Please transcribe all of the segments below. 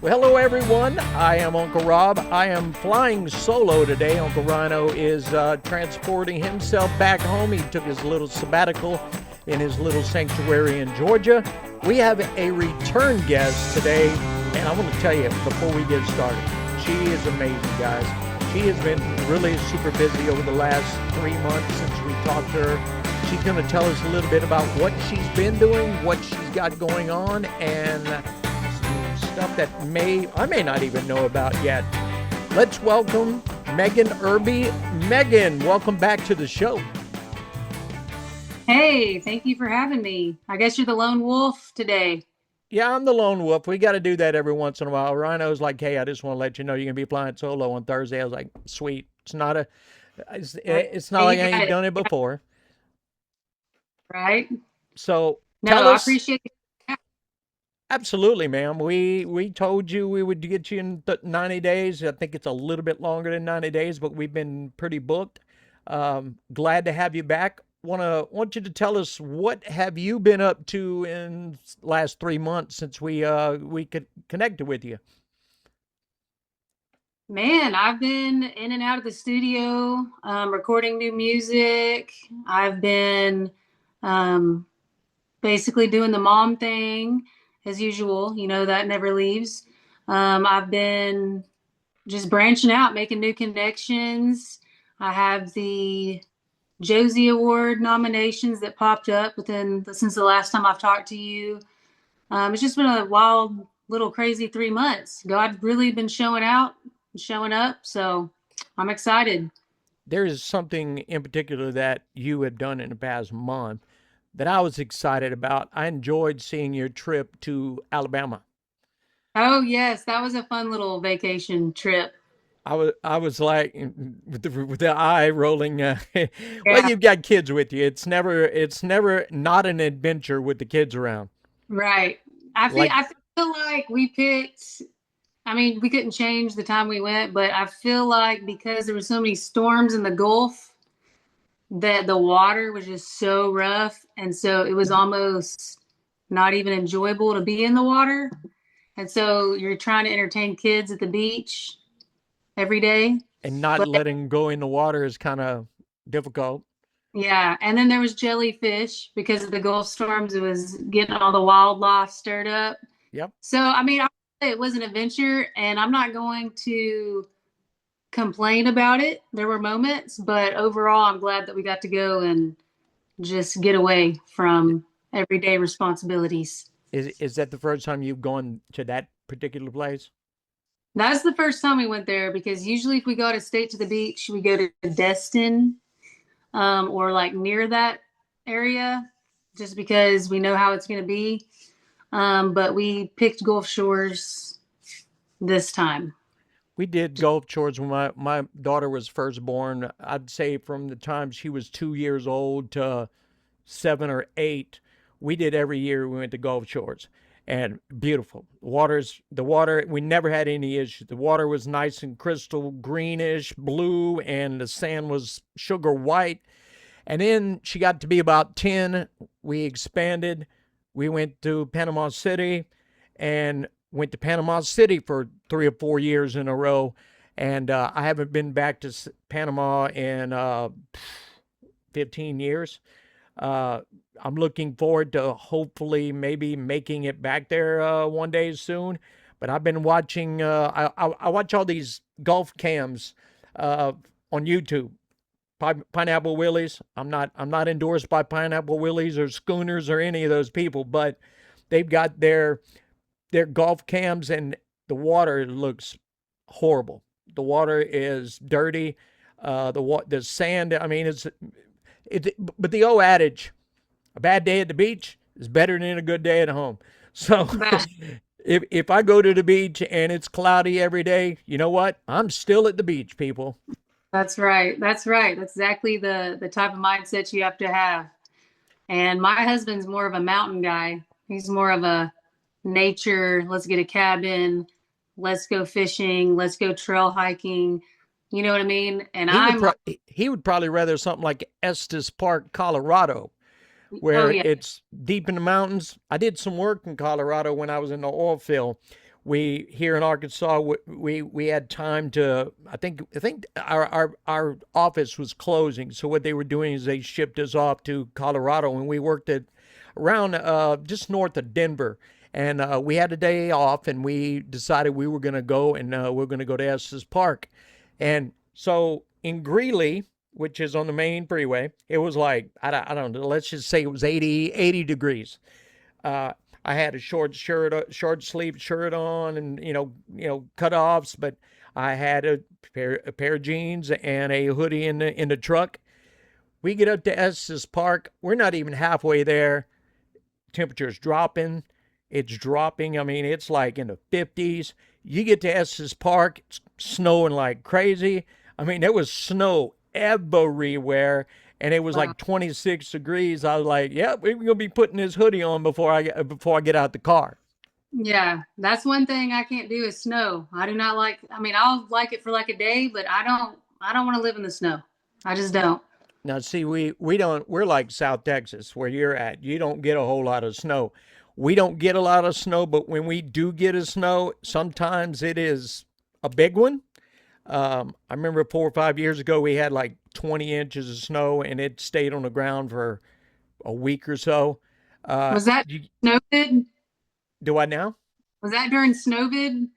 Well, hello everyone. I am Uncle Rob. I am flying solo today. Uncle Rhino is transporting himself back home. He took his little sabbatical in his little sanctuary in Georgia. We have a return guest today, and I want to tell you before we get started, she is amazing, guys. She has been really super busy over the last 3 months since we talked to her. She's going to tell us a little bit about what she's been doing, what she's got going on, and stuff that I may not even know about yet. Let's welcome Megan Urby. Megan, welcome back to the show. Hey, thank you for having me. I guess you're the lone wolf today. Yeah, I'm the lone wolf. We got to do that every once in a while. Rhino's like, hey, I just want to let you know you're going to be flying solo on Thursday. I was like, sweet. It's not Hey, like you I got ain't it, done it before. right? So No, tell I us. appreciate it. Absolutely, ma'am. We told you we would get you in 90 days. I think it's a little bit longer than 90 days, but we've been pretty booked. Glad to have you back. Want you to tell us what have you been up to in last 3 months since we could connected with you. Man, I've been in and out of the studio, recording new music. I've been um, basically doing the mom thing as usual. You know, that never leaves. I've been just branching out, making new connections. I have the Josie Award nominations that popped up since the last time I've talked to you. It's just been a wild, little crazy 3 months. God really been showing out, showing up. So I'm excited. There is something in particular that you have done in the past month that I was excited about. I enjoyed seeing your trip to Alabama. Oh yes, that was a fun little vacation trip. I was like with the eye rolling. Well, Yeah, you've got kids with you. It's never not an adventure with the kids around. right. Like I feel like we picked. I mean, we couldn't change the time we went, but I feel like because there were so many storms in the Gulf, that the water was just so rough, and so it was almost not even enjoyable to be in the water. And so you're trying to entertain kids at the beach every day. and not But letting go in the water is kind of difficult. yeah, and then there was jellyfish because of the Gulf storms. It was getting all the wildlife stirred up. Yep. So I mean, I would say it was an adventure, and I'm not going to complain about it. There were moments, but overall, I'm glad that we got to go and just get away from everyday responsibilities. Is that the first time you've gone to that particular place? That's the first time we went there because usually if we go out of state to the beach, we go to Destin, or like near that area, just because we know how it's going to be. But we picked Gulf Shores this time. We did Gulf chores when my daughter was first born. I'd say from the time she was 2 years old to 7 or 8, we did every year. We went to Gulf Shores, and beautiful the water. We never had any issues. The water was nice and crystal greenish blue, and the sand was sugar white. And then she got to be about 10. We expanded. We went to Panama City, and went to Panama City for 3 or 4 years in a row. And I haven't been back to Panama in 15 years. Uh, I'm looking forward to hopefully maybe making it back there one day soon. But I've been watching. I watch all these golf cams uh, on YouTube. Pineapple Willies. I'm not endorsed by Pineapple Willies or Schooners or any of those people, but they've got their golf cams, and the water looks horrible. The water is dirty. The sand. I mean, but the old adage, a bad day at the beach is better than a good day at home. So That- if I go to the beach and it's cloudy every day, you know what? I'm still at the beach, people. That's right. That's right. That's exactly the type of mindset you have to have. And my husband's more of a mountain guy. He's more of a nature, let's get a cabin, let's go fishing, let's go trail hiking. You know what I mean? And He would I'm like, he would probably rather something like Estes Park, Colorado, oh where yeah, it's deep in the mountains. I did some work in Colorado when I was in the oil field. We here in Arkansas, we had time to. I think our office was closing, so what they were doing is they shipped us off to Colorado, and we worked at around just north of Denver. And we had a day off, and we decided we were going to go, and we are going to go to Estes Park. And so in Greeley, which is on the main freeway, it was like, I don't know, let's just say it was 80 degrees. Uh, I had a short sleeve shirt on, and cutoffs, but I had a pair of jeans and a hoodie in the truck. We get up to Estes Park. We're not even halfway there. Temperature's dropping. It's dropping. I mean, it's like in the 50s. You get to Estes Park, it's snowing like crazy. I mean, there was snow everywhere, and it was Wow. like 26 degrees. I was like, "Yeah, we're gonna be putting this hoodie on before I get out the car." Yeah, that's one thing I can't do is snow. I do not like, I mean, I'll like it for like a day, but I don't want to live in the snow. I just don't. Now, see, we don't. We're like South Texas, where you're at. You don't get a whole lot of snow. We don't get a lot of snow, but when we do get a snow, sometimes it is a big one. I remember 4 or 5 years ago, we had like 20 inches of snow, and it stayed on the ground for a week or so. Was that You, snowvid? do I now? Was that during snowvid?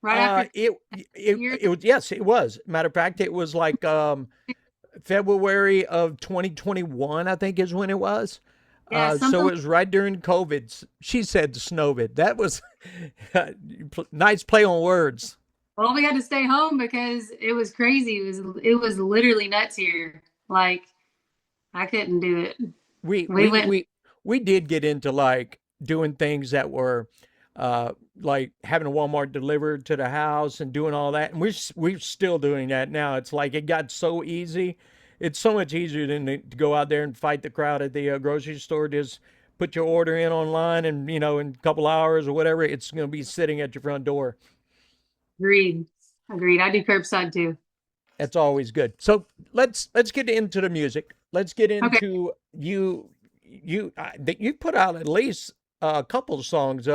Right after It it years? it was, yes, it was. Matter of fact, it was like February of 2021, I think is when it was. Yeah, So something. it was right during COVID. She said Snowvid. That was nice play on words. Well, we had to stay home because it was crazy. It was literally nuts here. Like I couldn't do it. We We we went. we we did get into like doing things that were like having a Walmart delivered to the house and doing all that. And we're still doing that now. It's like it got so easy. It's so much easier than to go out there and fight the crowd at the grocery store. Just put your order in online, and in a couple hours or whatever, it's going to be sitting at your front door. Agreed. Agreed. I do curbside too. That's always good. So let's get into the music. Let's get Okay. into you that you put out at least a couple of songs.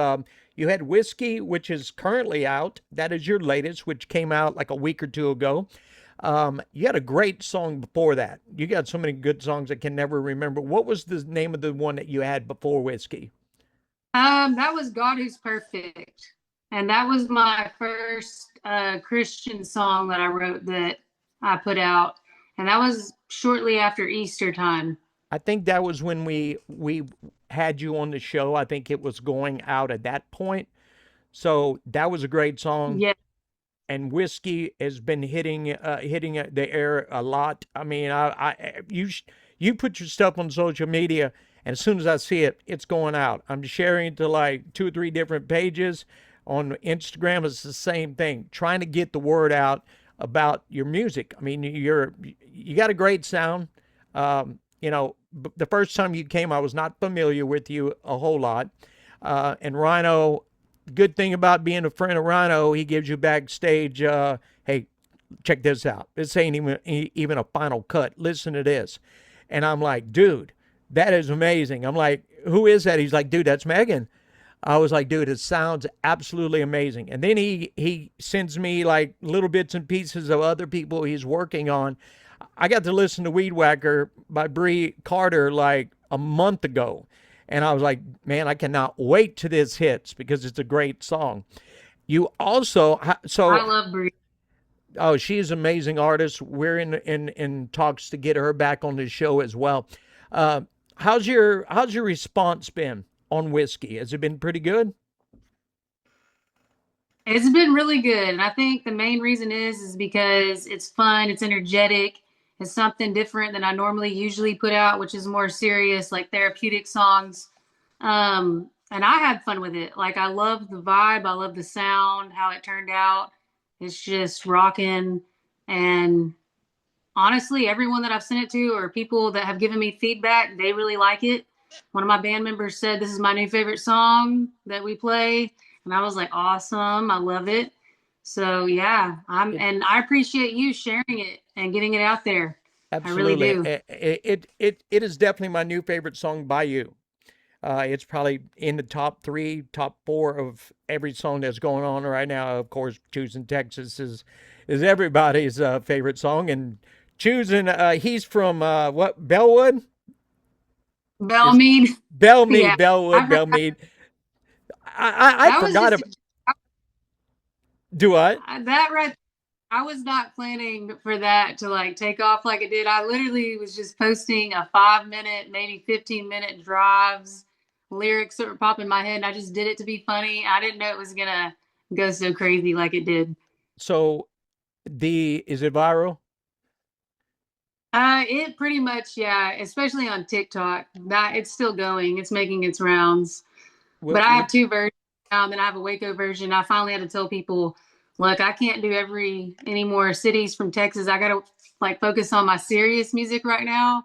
You had Whiskey, which is currently out. That is your latest, which came out like a week or two ago. You had a great song before that. You got so many good songs I can never remember. What was the name of the one that you had before Whiskey? That was God Who's Perfect. And that was my first Christian song that I wrote that I put out. And that was shortly after Easter time. I think that was when we had you on the show. I think it was going out at that point. So that was a great song. Yeah, And Whiskey has been hitting the air a lot. I mean, you put your stuff on social media, and as soon as I see it, it's going out. I'm sharing it to like two or three different pages on Instagram. It's the same thing, trying to get the word out about your music. I mean, you got a great sound. The first time you came, I was not familiar with you a whole lot, and Rhino, good thing about being a friend of Rhino, he gives you backstage, hey, check this out. This ain't even a final cut. Listen to this. And I'm like, dude, that is amazing. I'm like, who is that? He's like, dude, that's Megan. I was like, dude, it sounds absolutely amazing. And then he sends me like little bits and pieces of other people he's working on. I got to listen to Weed Whacker by Bree Carter like a month ago. And I was like, man, I cannot wait till this hits because it's a great song. You also, I so, love Brie. oh, she's an amazing artist. We're in talks to get her back on the show as well. Uh, how's your response been on Whiskey? Has it been pretty good? It's been really good. And I think the main reason is because it's fun, it's energetic, it's something different than I normally usually put out, which is more serious, like therapeutic songs. And I had fun with it. Like I love the vibe, I love the sound, how it turned out. It's just rocking. And honestly, everyone that I've sent it to or people that have given me feedback, they really like it. One of my band members said this is my new favorite song that we play, and I was like, awesome, I love it. So yeah, I'm It and I appreciate you sharing it and getting it out there. I really absolutely. do. It is definitely my new favorite song by you. It's probably in the top three, top four of every song that's going on right now. Of course, Choosing Texas is everybody's favorite song, and choosing he's from what, Bellwood? Is Bellmead. Yeah, Bellmead, I've Bellwood, heard Bellmead. I that was forgot just about. Do what? that right. I was not planning for that to like take off like it did. I literally was just posting a 5 minute, maybe 15-minute drives, lyrics that were popping in my head, and I just did it to be funny. I didn't know it was gonna go so crazy like it did. So the is it viral? It pretty much, yeah, especially on TikTok. That it's still going. It's making its rounds. But I What have two versions now, and then I have a Waco version. I finally had to tell people, look, I can't do any more cities from Texas. I gotta like focus on my serious music right now.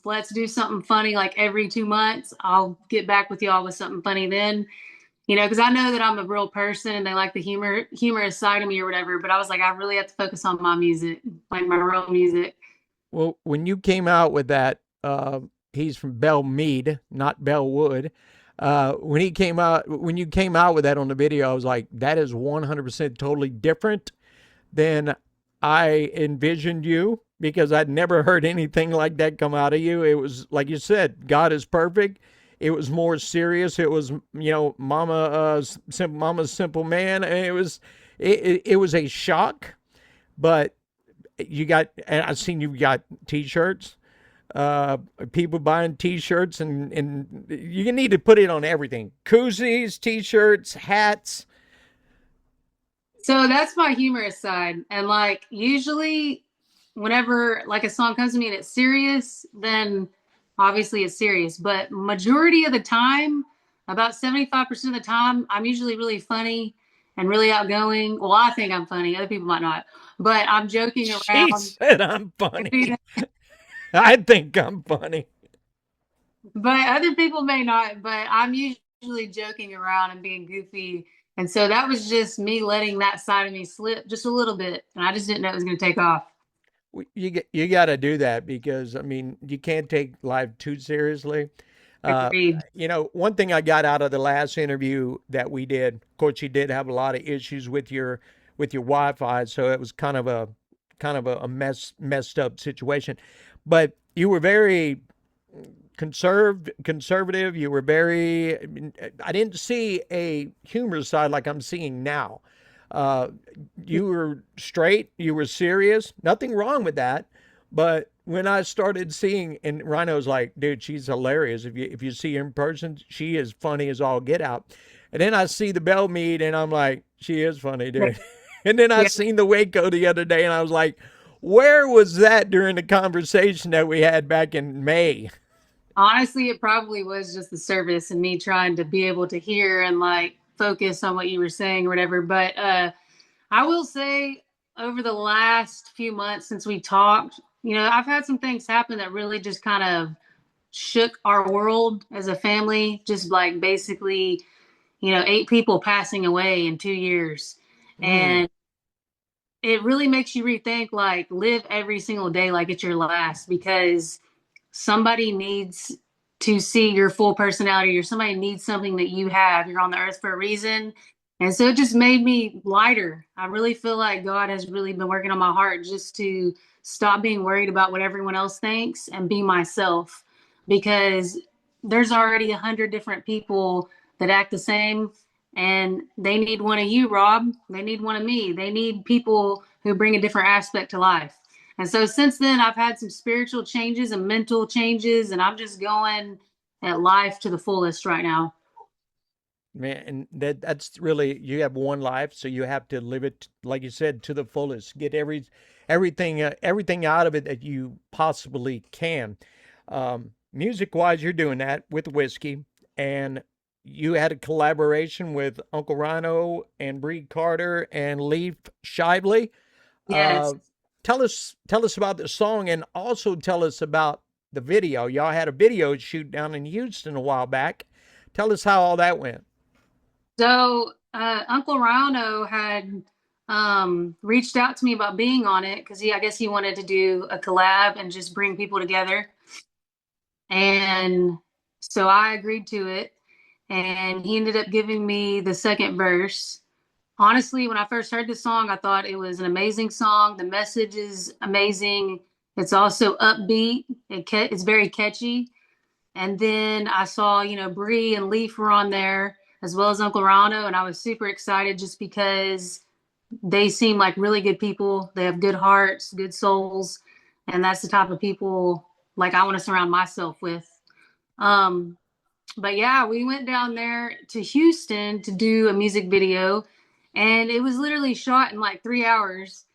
Let's do something funny like every 2 months. I'll get back with y'all with something funny then. Because I know that I'm a real person and they like the humorous side of me or whatever. But I was like, I really have to focus on my music, like my real music. Well, when you came out with that, he's from Bellmead, not Bellwood. When you came out with that on the video, I was like, that is 100% totally different than I envisioned you, because I'd never heard anything like that come out of you. It was like you said, God is perfect. It was more serious. It was, Mama's Simple Man. And it was a shock, but and I've seen you got T-shirts. People buying T-shirts, and you need to put it on everything: koozies, T-shirts, hats. So that's my humorous side. And like usually whenever like a song comes to me and it's serious, then obviously it's serious. But majority of the time, about 75% of the time, I'm usually really funny and really outgoing. Well, I think I'm funny. Other people might not. But I'm joking She around. said I'm funny. I think I'm funny. But other people may not. But I'm usually joking around and being goofy. And so that was just me letting that side of me slip just a little bit. And I just didn't know it was going to take off. You got to do that, because I mean, you can't take life too seriously. Uh, Agreed. One thing I got out of the last interview that we did, of course, you did have a lot of issues with your Wi-Fi, so it was kind of a messed up situation. But you were very conservative. You were very. I didn't see a humorous side like I'm seeing now. Uh, you were straight. You were serious. Nothing wrong with that. But when I started seeing, and Rhino's like, dude, she's hilarious. If you see her in person, she is funny as all get out. And then I see the Bell Mead, and I'm like, she is funny, dude. And then I Yeah. seen the Waco the other day, and I was like, where was that during the conversation that we had back in May? Honestly, it probably was just the service and me trying to be able to hear and like focus on what you were saying or whatever. But I will say over the last few months since we talked, I've had some things happen that really just kind of shook our world as a family. Just like basically, 8 people passing away in 2 years. Mm. And it really makes you rethink like live every single day like it's your last because somebody needs to see your full personality or somebody needs something that you have. You're on the earth for a reason. And so it just made me lighter. I really feel like God has really been working on my heart just to stop being worried about what everyone else thinks and be myself because there's already 100 different people that act the same and they need one of you, Rob. They need one of me. They need people who bring a different aspect to life. And so since then, I've had some spiritual changes and mental changes, and I'm just going at life to the fullest right now. Man, and that's really, you have one life, so you have to live it like you said to the fullest. Get everything out of it that you possibly can. Music wise, you're doing that with whiskey, and you had a collaboration with Uncle Rhino and Bree Carter and Leaf Shively. Yes. Uh, tell us about the song, and also tell us about the video. Y'all had a video shoot down in Houston a while back. Tell us how all that went. So Uncle Rhino had reached out to me about being on it because I guess he wanted to do a collab and just bring people together. And So I agreed to it, and he ended up giving me the second verse. Honestly, when I first heard the song, I thought it was an amazing song. The message is amazing. It's also upbeat. It's very catchy. And then I saw, Bree and Leaf were on there as well as Uncle Rano, and I was super excited just because they seem like really good people. They have good hearts, good souls, and that's the type of people like I want to surround myself with. Um, but yeah, we went down there to Houston to do a music video, and it was literally shot in like 3 hours.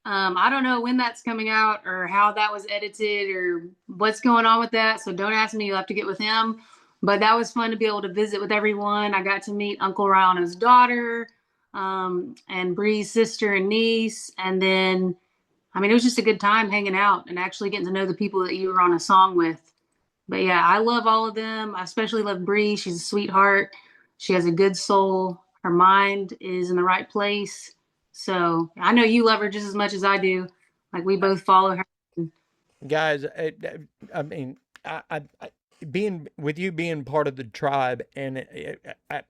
I don't know when that's coming out or how that was edited or what's going on with that. So don't ask me. You'll have to get with him. But that was fun to be able to visit with everyone. I got to meet Uncle Rano's daughter, and Bree's sister and niece. And then, I mean, it was just a good time hanging out and actually getting to know the people that you were on a song with. But yeah, I love all of them. I especially love Bree. She's a sweetheart. She has a good soul. Her mind is in the right place. So I know you love her just as much as I do. Like we both follow her. Guys, I mean, being with you being part of the tribe, and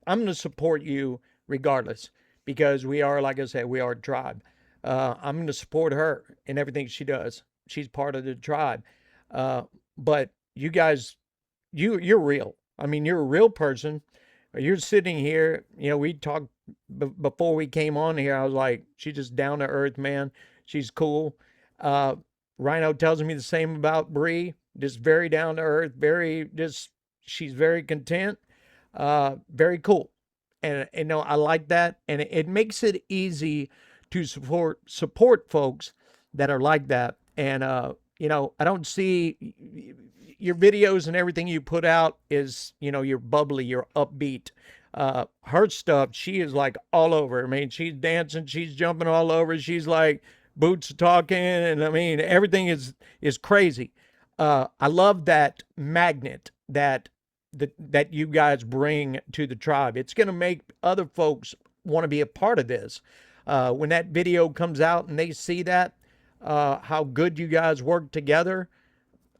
I'm going to support you regardless because we are, like I said, we are a tribe. I'm going to support her in everything she does. She's part of the tribe. But you guys, you're real. I mean, you're a real person. You're sitting here. We talked before we came on here. I was like, she's just down to earth, man. She's cool. Uh, Rhino tells me the same about Bree. Just very down to earth, very just she's very content, very cool. And no, I like that. And it makes it easy to support folks that are like that. And I don't see your videos and everything you put out is, you're bubbly, you're upbeat. Her stuff, she is like all over. I mean, she's dancing, she's jumping all over. She's like boots talking, and I mean everything is crazy. I love that magnet that you guys bring to the tribe. It's going to make other folks want to be a part of this. When that video comes out and they see that, how good you guys work together.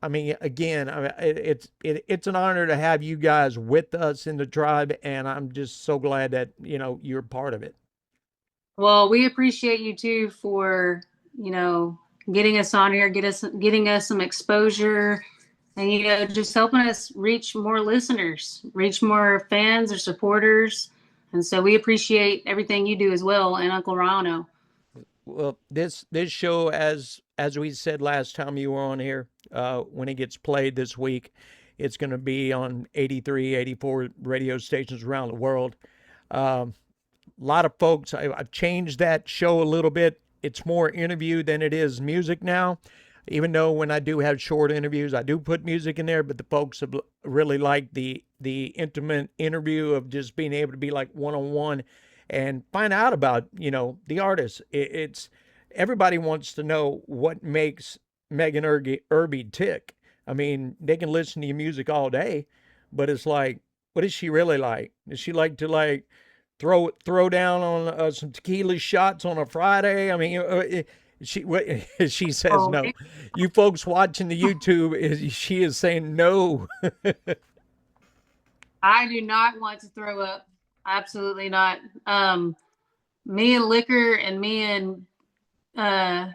I mean, again, it's an honor to have you guys with us in the tribe, and I'm just so glad that you're part of it. Well, we appreciate you too for, you know, getting us on here, getting us some exposure and just helping us reach more listeners, reach more fans or supporters. And so we appreciate everything you do as well, and Uncle Rano. Well, this show, as we said last time you were on here, when it gets played this week, it's going to be on 83, 84 radio stations around the world. A lot of folks, I've changed that show a little bit. It's more interview than it is music now. Even though when I do have short interviews, I do put music in there, but the folks have really liked the intimate interview of just being able to be like one on one and find out about the artist. It's everybody wants to know what makes Megan Urby tick. I mean, they can listen to your music all day, but it's like, what is she really like? Does she like to like throw down on some tequila shots on a Friday? I mean, she she says Oh, no. You folks watching the YouTube, she is saying no. I do not want to throw up. Absolutely not. Me and liquor and me and uh,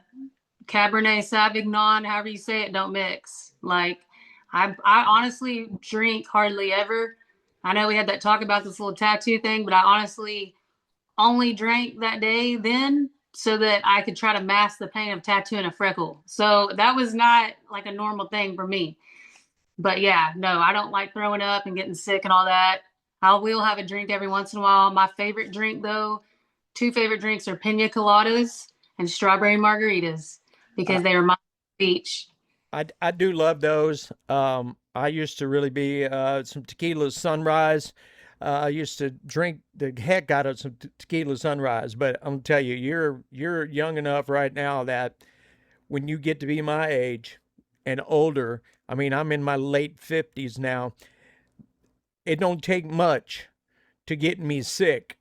Cabernet Sauvignon, however you say it, don't mix. Like, I honestly drink hardly ever. I know we had that talk about this little tattoo thing, but I honestly only drank that day then so that I could try to mask the pain of tattooing a freckle. So that was not like a normal thing for me. But yeah, no, I don't like throwing up and getting sick and all that. I will have a drink every once in a while. My favorite drink, though, two favorite drinks are pina coladas and strawberry margaritas because I, they remind me of the beach. I do love those. I used to really be some tequila sunrise. I used to drink the heck out of some tequila sunrise, but I'm tell you, you're young enough right now that when you get to be my age and older, I mean, I'm in my late 50s now. It don't take much to get me sick,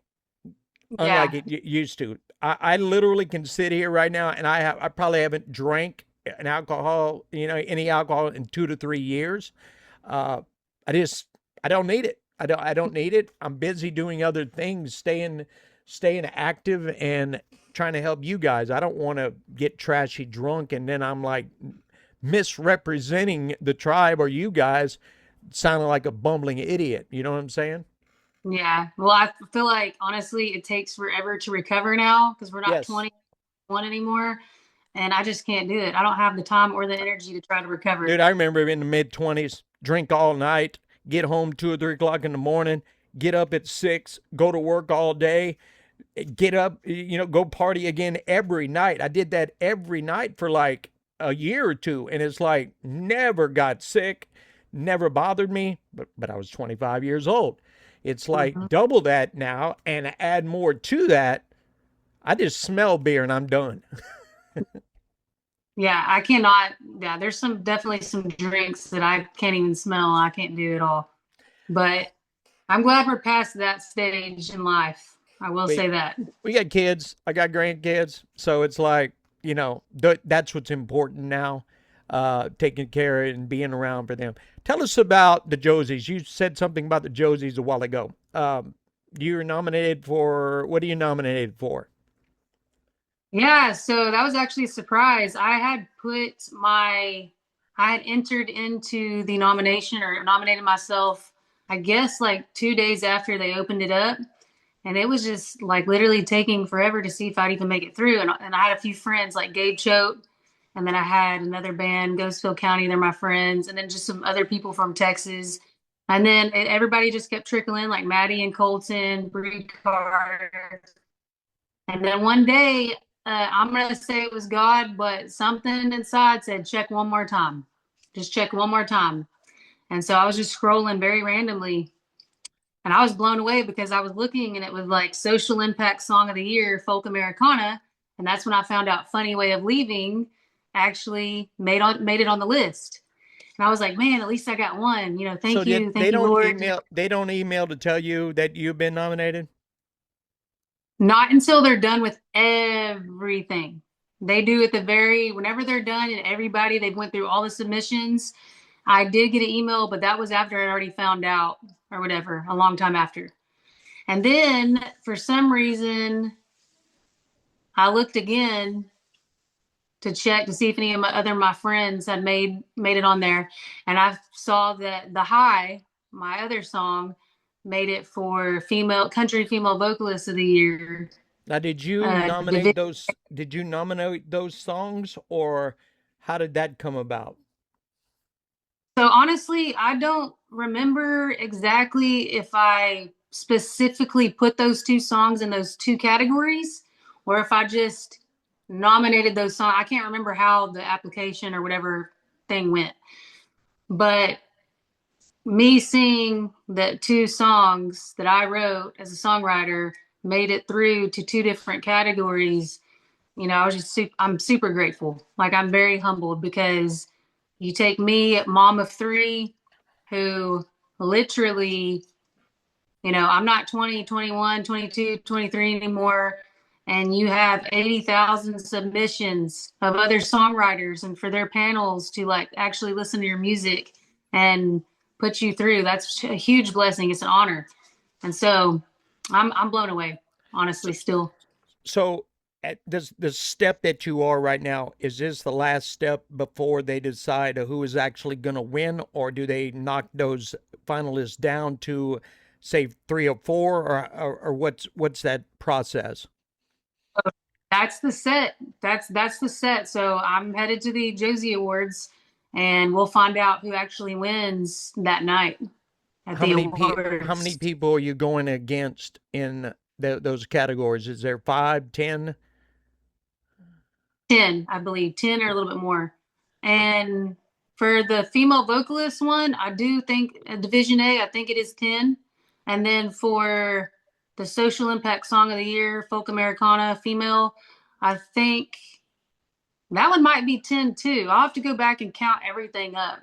unlike Yeah. it used to. I literally can sit here right now and I probably haven't drank any alcohol in 2 to 3 years. Uh, I just I don't need it. I don't need it. I'm busy doing other things, staying active and trying to help you guys. I don't want to get trashy drunk and then I'm like misrepresenting the tribe or you guys, sounding like a bumbling idiot. You know what I'm saying? Yeah. Well, I feel like honestly, it takes forever to recover now because we're not Yes. 21 anymore. And I just can't do it. I don't have the time or the energy to try to recover. Dude, I remember in the mid 20s, drink all night, get home 2 or 3 o'clock in the morning, get up at 6, go to work all day, get up, go party again every night. I did that every night for like a year or two, and it's like never got sick, never bothered me. But I was 25 years old. It's Mhm. like double that now, and add more to that. I just smell beer and I'm done. Yeah, I cannot. Yeah, there's definitely some drinks that I can't even smell. I can't do it all. But I'm glad we're past that stage in life. I will We say that. we got kids. I got grandkids, so it's like that's what's important now. Taking care and being around for them. Tell us about the Josies. You said something about the Josies a while ago. You're nominated for what are you nominated for? Yeah, so that was actually a surprise. I had entered into the nomination or nominated myself, I guess like 2 days after they opened it up. And it was just like literally taking forever to see if I'd even make it through. And I had a few friends like Gabe Choate, and then I had another band, Ghostfield County, they're my friends, and then just some other people from Texas. And then everybody just kept trickling, like Maddie and Colton, Bree Carter. And then one day, I'm going to say it was God, but something inside said, check one more time. Just check one more time. And so I was just scrolling very randomly. And I was blown away because I was looking and it was like Social Impact Song of the Year, Folk Americana. And that's when I found out Funny Way of Leaving actually made it on the list. And I was like, man, at least I got one. So Thank you, Lord. they don't email to tell you that you've been nominated? Not until they're done with everything. They do at the whenever they're done and they've went through all the submissions. I did get an email, but that was after I'd already found out or whatever, a long time after. And then for some reason, I looked again to check to see if any of my friends had made it on there, and I saw that the High, my other song, made it for female vocalist of the year. Now, did you nominate those songs or how did that come about? So honestly, I don't remember exactly if I specifically put those two songs in those two categories or if I just nominated those songs. I can't remember how the application or whatever thing went. But me seeing that two songs that I wrote as a songwriter made it through to two different categories, I'm super grateful. Like I'm very humbled because you take me, mom of three, who literally, I'm not 20, 21, 22, 23 anymore. And you have 80,000 submissions of other songwriters and for their panels to like actually listen to your music and put you through. That's a huge blessing. It's an honor. And so I'm blown away, honestly, still. So, at this the step that you are right now, is this the last step before they decide who is actually going to win, or do they knock those finalists down to say 3 or 4, or what's that process? That's the set. That's the set. So I'm headed to the Josie Awards, and we'll find out who actually wins that night at the How many awards. people are you going against in those categories? Is there 5, 10? 10, I believe, 10 or a little bit more. And for the female vocalist one, I do think Division A, I think it is 10. And then for the Social Impact Song of the Year, Folk Americana female, I think that one might be 10 too. I'll have to go back and count everything up.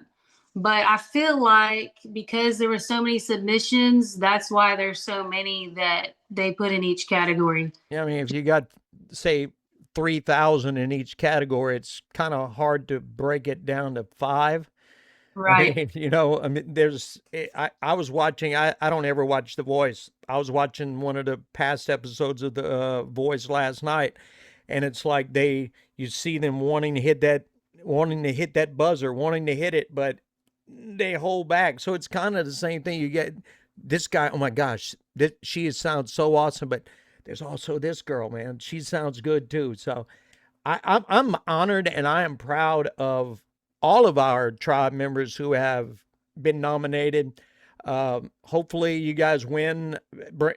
But I feel like because there were so many submissions, that's why there's so many that they put in each category. Yeah, I mean, if you got say 3,000 in each category, it's kind of hard to break it down to 5. I Right. mean, I mean, I was watching, I don't ever watch The Voice. I was watching one of the past episodes of The Voice last night, and it's like you see them wanting to hit that buzzer, wanting to hit it, but they hold back. So it's kind of the same thing. You get this guy, oh my gosh, she sounds so awesome, but there's also this girl, man. She sounds good too. So I'm honored and I am proud of all of our tribe members who have been nominated. Hopefully, you guys win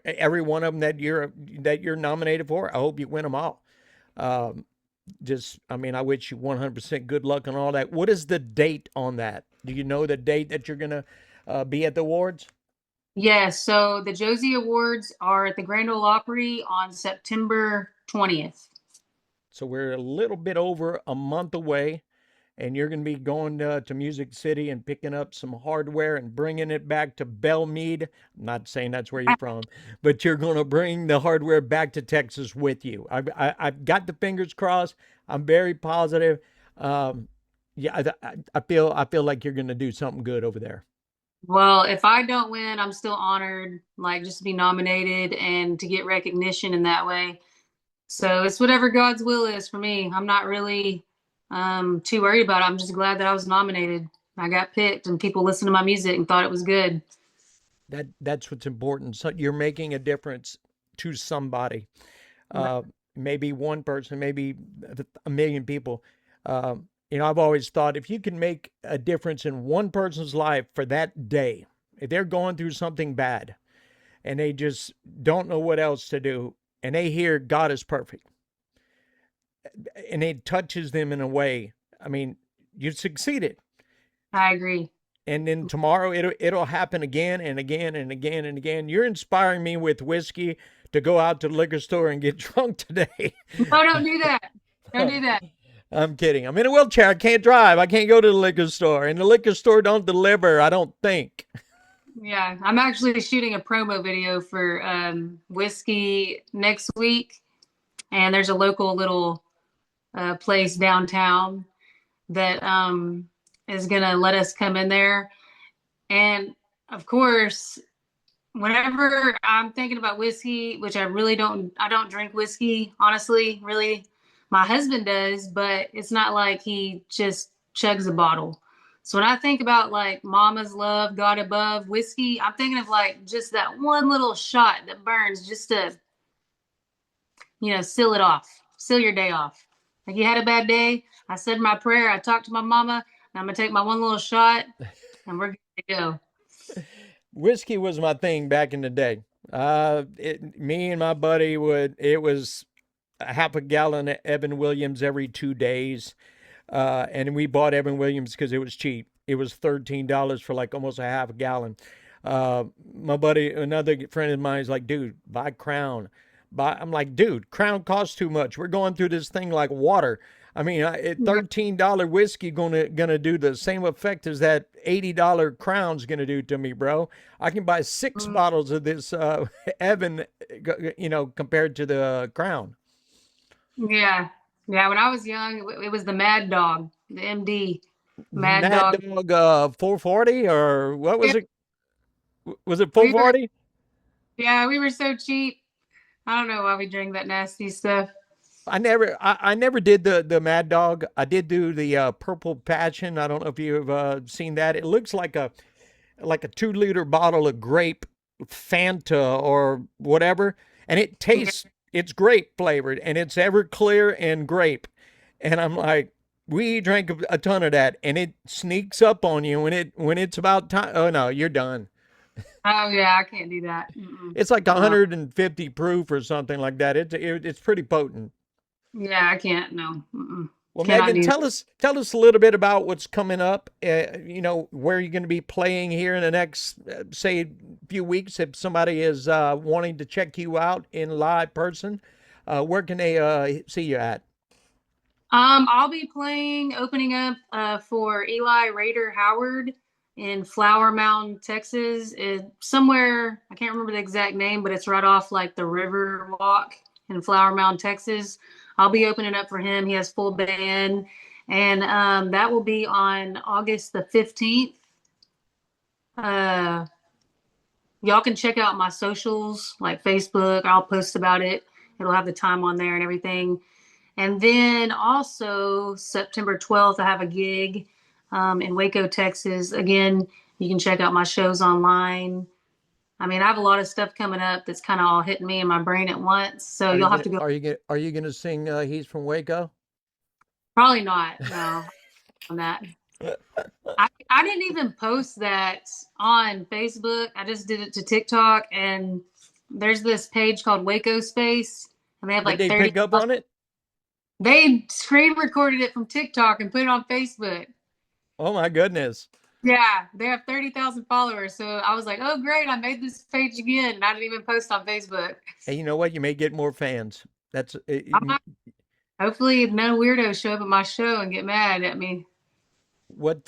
every one of them that you're nominated for. I hope you win them all. Um, I mean, I wish you 100% good luck on all that. What is the date on that? Do you know the date that you're gonna be at the awards? Yes, so the Josie Awards are at the Grand Ole Opry on September 20th. So we're a little bit over a month away, and you're going to be going to Music City and picking up some hardware and bringing it back to Belmead. I'm not saying that's where you're from, but you're going to bring the hardware back to Texas with you. I've got the fingers crossed. I'm very positive. Um, yeah, I feel like you're going to do something good over there. Well, if I don't win, I'm still honored, like just to be nominated and to get recognition in that way. So it's whatever God's will is for me. I'm not really too worried about it. I'm just glad that I was nominated. I got picked and people listened to my music and thought it was good. That's what's important. So you're making a difference to somebody. uh, maybe one person, maybe a million people. I've always thought if you can make a difference in one person's life for that day, if they're going through something bad and they just don't know what else to do, and they hear God is perfect, and it touches them in a way, I mean, you succeeded. I agree. And then tomorrow it'll happen again and again and again and again. You're inspiring me with whiskey to go out to the liquor store and get drunk today. No, don't do that. Don't do that. I'm kidding. I'm in a wheelchair. I can't drive. I can't go to the liquor store. And the liquor store don't deliver, I don't think. Yeah, I'm actually shooting a promo video for whiskey next week, and there's a local little place downtown that is gonna let us come in there. And of course, whenever I'm thinking about whiskey, which I don't drink whiskey, honestly, really. My husband does, but it's not like he just chugs a bottle. So when I think about like Mama's Love, God Above, whiskey, I'm thinking of like just that one little shot that burns just to, seal it off, seal your day off. Like you had a bad day, I said my prayer, I talked to my mama, and I'm gonna take my one little shot, and we're good to go. Whiskey was my thing back in the day. Me and my buddy it was a half a gallon of Evan Williams every 2 days. And we bought Evan Williams because it was cheap. It was $13 for like almost a half a gallon. My buddy, another friend of mine, is like, dude, buy Crown. I'm like, dude, Crown costs too much. We're going through this thing like water. I mean, $13 whiskey gonna do the same effect as that $80 Crown's gonna do to me, bro. I can buy six Mm, bottles of this Evan, compared to the Crown. yeah. Yeah, when I was young, it was the Mad Dog, the MD, Mad Mad Dog. Dog 440 or what Yeah, was it? Was it we were 440? yeah, we were so cheap. I don't know why we drank that nasty stuff. I never did the Mad Dog. I did do the Purple Passion. I don't know if you've seen that. It looks like a 2 liter bottle of grape Fanta or whatever, and Yeah. it's grape flavored and it's Everclear and grape. And I'm like, we drank a ton of that, and it sneaks up on you when it's about time. Oh no, you're done. Oh yeah, I can't do that. Mm-mm. It's like No. 150 proof or something like that. It's pretty potent. Yeah, I can't. No. Mm-mm. Well, Cannot Megan, do. tell us a little bit about what's coming up. Where you're going to be playing here in the next, say, few weeks. If somebody is wanting to check you out in live person, where can they see you at? I'll be opening up for Eli Rader Howard in Flower Mound, Texas. Somewhere, I can't remember the exact name, but it's right off like the River Walk in Flower Mound, Texas. I'll be opening up for him. He has full band, And that will be on August the 15th. Uh, y'all can check out my socials like Facebook. I'll post about it. It'll have the time on there and everything. And then also September 12th, I have a gig in Waco, Texas. Again, you can check out my shows online. I mean, I have a lot of stuff coming up that's kind of all hitting me in my brain at once. So Are you'll you have gonna to go. are you gonna sing He's from Waco? Probably not. No, on that. I didn't even post that on Facebook. I just did it to TikTok, and there's this page called Waco Space, and they have Did like they pick up 30,000. on it? They screen recorded it from TikTok and put it on Facebook. Oh my goodness. Yeah, they have 30,000 followers. So I was like, oh, great. I made this page again. And I didn't even post on Facebook. And you know what? You may get more fans. That's Hopefully, no weirdos show up at my show and get mad at me. what.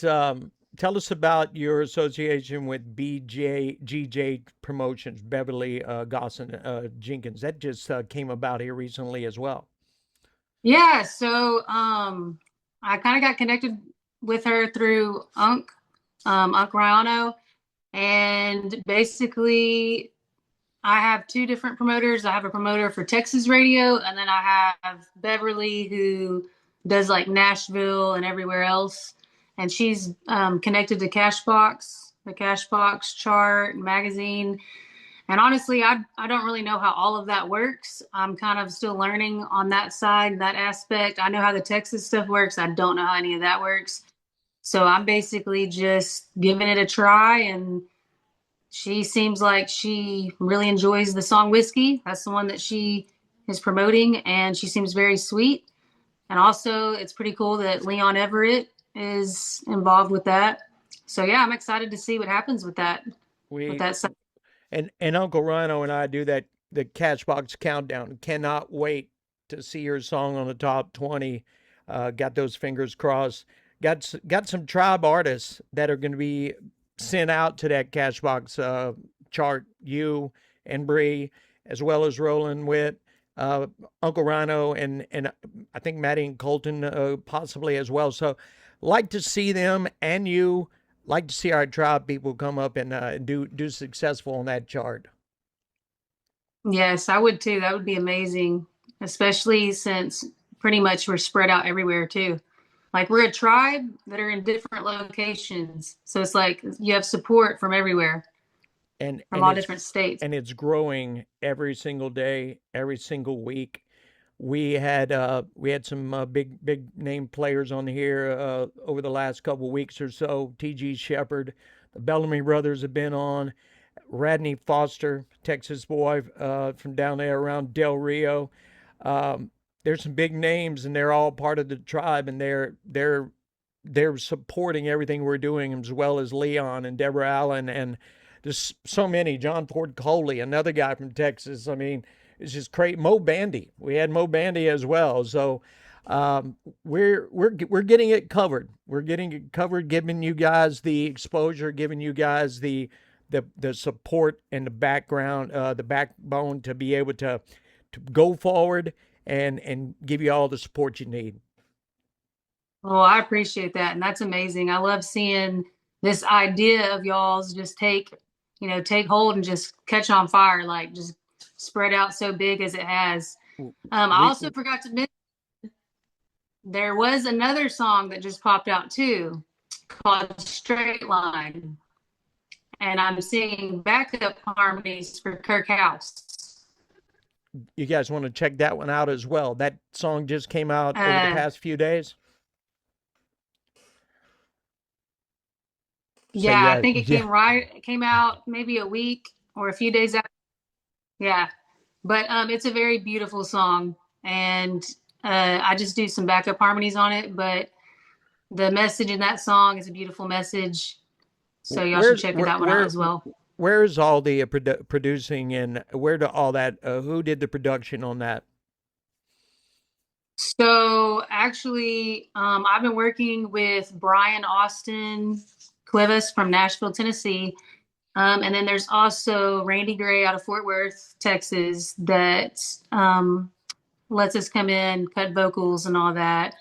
Tell us about your association with GJ Promotions, Beverly Gosson Jenkins. That just came about here recently as well. Yeah, so I kind of got connected with her through Unc Rayano. And basically, I have two different promoters. I have a promoter for Texas radio, and then I have Beverly who does like Nashville and everywhere else. And she's connected to Cashbox, the Cashbox chart magazine. And honestly, I don't really know how all of that works. I'm kind of still learning on that side, that aspect. I know how the Texas stuff works. I don't know how any of that works. So I'm basically just giving it a try, and she seems like she really enjoys the song Whiskey. That's the one that she is promoting, and she seems very sweet. And also, it's pretty cool that Leon Everett is involved with that. So yeah, I'm excited to see what happens with that. With We that, and Uncle Rhino and I do that the Catchbox countdown. Cannot wait to see your song on the top 20. Got those fingers crossed. Got some tribe artists that are going to be sent out to that Catchbox chart. You and Bree, as well as Roland Witt, Uncle Rhino, and I think Maddie and Colton possibly as well. So like to see them and you like to see our tribe people come up and do successful on that chart. yes, I would too. That would be amazing, especially since pretty much we're spread out everywhere too. Like we're a tribe that are in different locations. So it's like you have support from everywhere, And from all different states. it's growing every single day, every single week. We had some big name players on here over the last couple of weeks or so. T.G. Shepard, the Bellamy brothers have been on. Radney Foster, Texas boy from down there around Del Rio. There's some big names, and they're all part of the tribe, and they're supporting everything we're doing, as well as Leon and Deborah Allen, and there's so many. John Ford Coley, another guy from Texas. I mean, it's just great. Mo Bandy, we had Mo Bandy as well. So we're getting it covered. We're getting it covered, giving you guys the exposure, giving you guys the support and the background, the backbone to be able to go forward and give you all the support you need. Well, I appreciate that. And that's amazing. I love seeing this idea of y'all's just take hold and just catch on fire, like just spread out so big as it has. I We also forgot to mention there was another song that just popped out too called Straight Line. And I'm singing backup harmonies for Kirk House. You guys want to check that one out as well. That song just came out over the Uh, past few days. So yeah, I yeah, think yeah. it came out maybe a week or a few days after. Yeah. But it's a very beautiful song, and I just do some backup harmonies on it. But the message in that song is a beautiful message, so y'all should Where check where that one out where as well. where's all the producing and where do all that? Who did the production on that? So actually, I've been working with Brian Austin Cuevas from Nashville, Tennessee. And then there's also Randy Gray out of Fort Worth, Texas, that lets us come in, cut vocals and all that.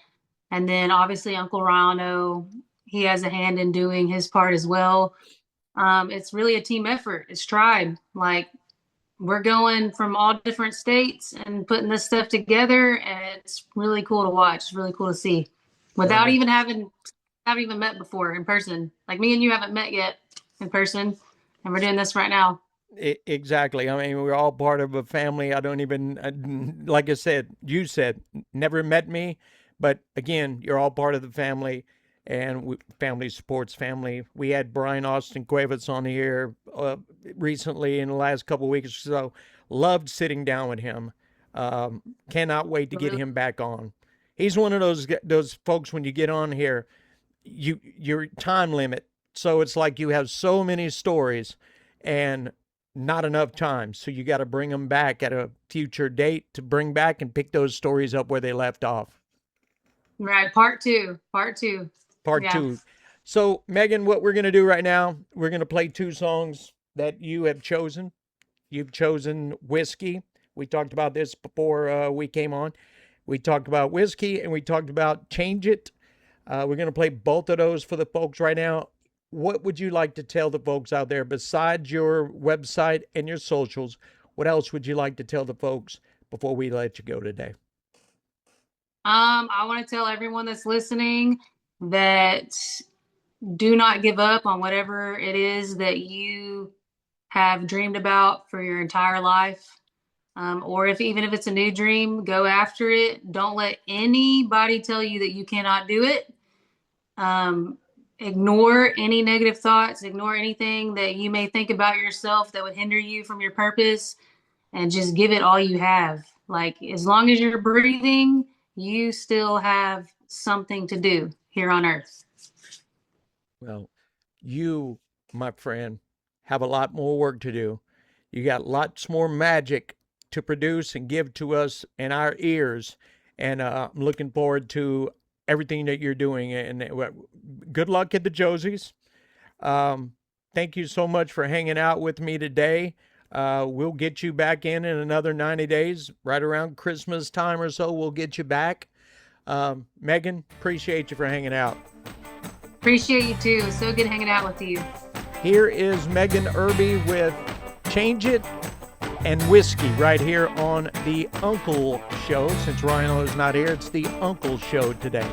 And then obviously Uncle Rano, he has a hand in doing his part as well. It's really a team effort. It's tribe. Like we're going from all different states and putting this stuff together, and it's really cool to watch. It's really cool to see without Well, even haven't even met before in person. Like me and you haven't met yet in person, and we're doing this right now. exactly. I mean, we're all part of a family. I don't even, like I said, you said, never met me, but again, you're all part of the family, and family supports family. We had Brian Austin Cuevas on here recently in the last couple of weeks, so loved sitting down with him. Cannot wait to get him back on. He's one of those folks when you get on here, your time limit. So it's like you have so many stories and not enough time. So you got to bring them back at a future date to bring back and pick those stories up where they left off. Right, part two, part two. Part Yeah. two. So, Megan, what we're going to do right now, we're going to play two songs that you have chosen. You've chosen Whiskey. We talked about this before we came on. We talked about Whiskey and we talked about Change It. We're going to play both of those for the folks right now. What would you like to tell the folks out there besides your website and your socials? What else would you like to tell the folks before we let you go today? I want to tell everyone that's listening that do not give up on whatever it is that you have dreamed about for your entire life. Or if even if it's a new dream, go after it. Don't let anybody tell you that you cannot do it. Ignore any negative thoughts, ignore anything that you may think about yourself that would hinder you from your purpose, and just give it all you have. Like, as long as you're breathing, you still have something to do here on earth. Well, you, my friend, have a lot more work to do. You got lots more magic to produce and give to us in our ears. And I'm looking forward to everything that you're doing. And good luck at the Josies. Thank you so much for hanging out with me today. We'll get you back in another 90 days, right around Christmas time or so. We'll get you back. Megan, appreciate you for hanging out. Appreciate you too. It was so good hanging out with you. Here is Megan Urby with Change It and Whiskey right here on The Uncle Show. Since Rhino is not here, it's The Uncle Show today.